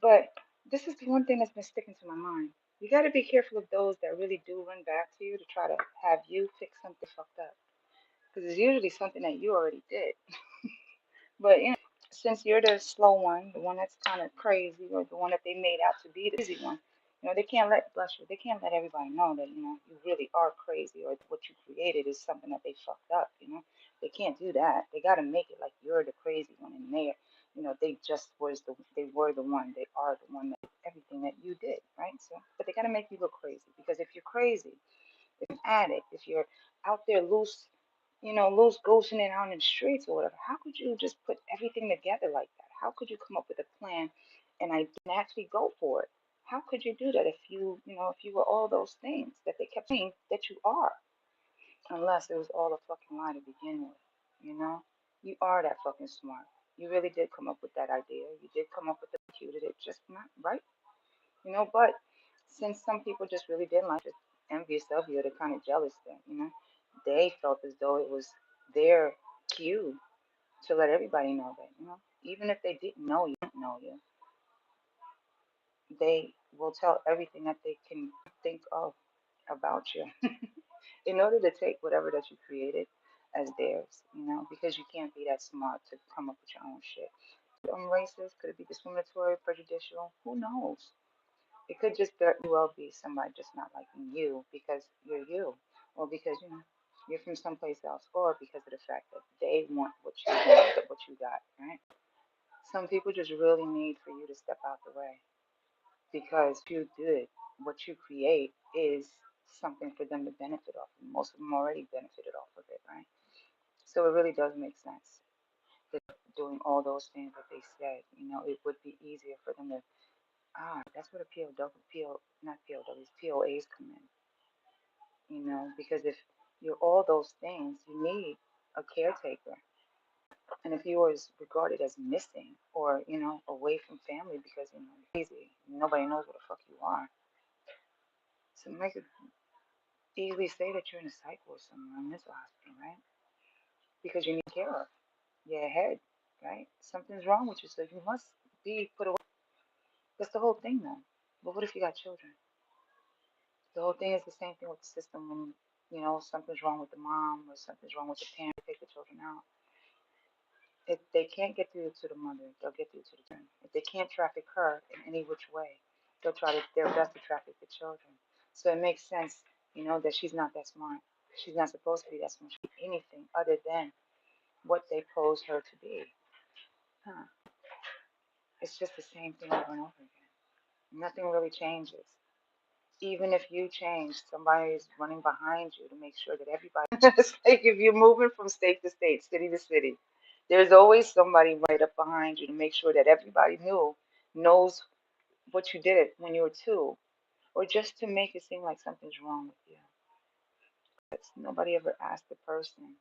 But this is the one thing that's been sticking to my mind. You got to be careful of those that really do run back to you to try to have you fix something fucked up. Because it's usually something that you already did. But, since you're the slow one, the one that's kind of crazy, or the one that they made out to be the crazy one, they can't bless you, they can't let everybody know that, you really are crazy, or what you created is something that they fucked up. They can't do that. They got to make it like you're the crazy one, and they just they were the one, they are the one that everything that you did, right? So, but they got to make you look crazy, because if you're crazy, if you're an addict, if you're out there loose goosing it out in the streets or whatever, how could you just put everything together like that? How could you come up with a plan and I actually go for it? How could you do that if you were all those things that they kept saying that you are? Unless it was all a fucking lie to begin with, you know? You are that fucking smart. You really did come up with that idea. You did come up with it, executed it just not right, but since some people just really didn't like it, envious of you, they're kind of jealous then, they felt as though it was their cue to let everybody know that, even if they didn't know you, they will tell everything that they can think of about you in order to take whatever that you created as theirs, because you can't be that smart to come up with your own shit. Racist? Could it be discriminatory, prejudicial? Who knows? It could just very well be somebody just not liking you because you're you, or because you're from someplace else, or because of the fact that they want what you got, right? Some people just really need for you to step out the way, because you did what you create is something for them to benefit off of. Most of them already benefited off of it, right? So it really does make sense that doing all those things that they said, it would be easier for them to. That's where the not POWs, POAs come in, because if you're all those things, you need a caretaker. And if you was regarded as missing, or away from family because, you're crazy, nobody knows what the fuck you are. So make it easily say that you're in a psych ward somewhere, in a mental hospital, right? Because you need care of your head, right? Something's wrong with you, so you must be put away. That's the whole thing, though. But what if you got children? The whole thing is the same thing with the system when, something's wrong with the mom or something's wrong with the parent, take the children out. If they can't get through to the mother, they'll get through to the children. If they can't traffic her in any which way, they'll try their best to traffic the children. So it makes sense, that she's not that smart. She's not supposed to be that smart. She's anything other than what they pose her to be. Huh. It's just the same thing over and over again. Nothing really changes. Even if you change, somebody is running behind you to make sure that everybody. It's like if you're moving from state to state, city to city, there's always somebody right up behind you to make sure that everybody knows what you did when you were two, or just to make it seem like something's wrong with you. But nobody ever asked the person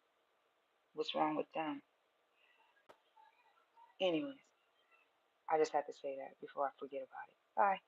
what's wrong with them. Anyways, I just had to say that before I forget about it. Bye.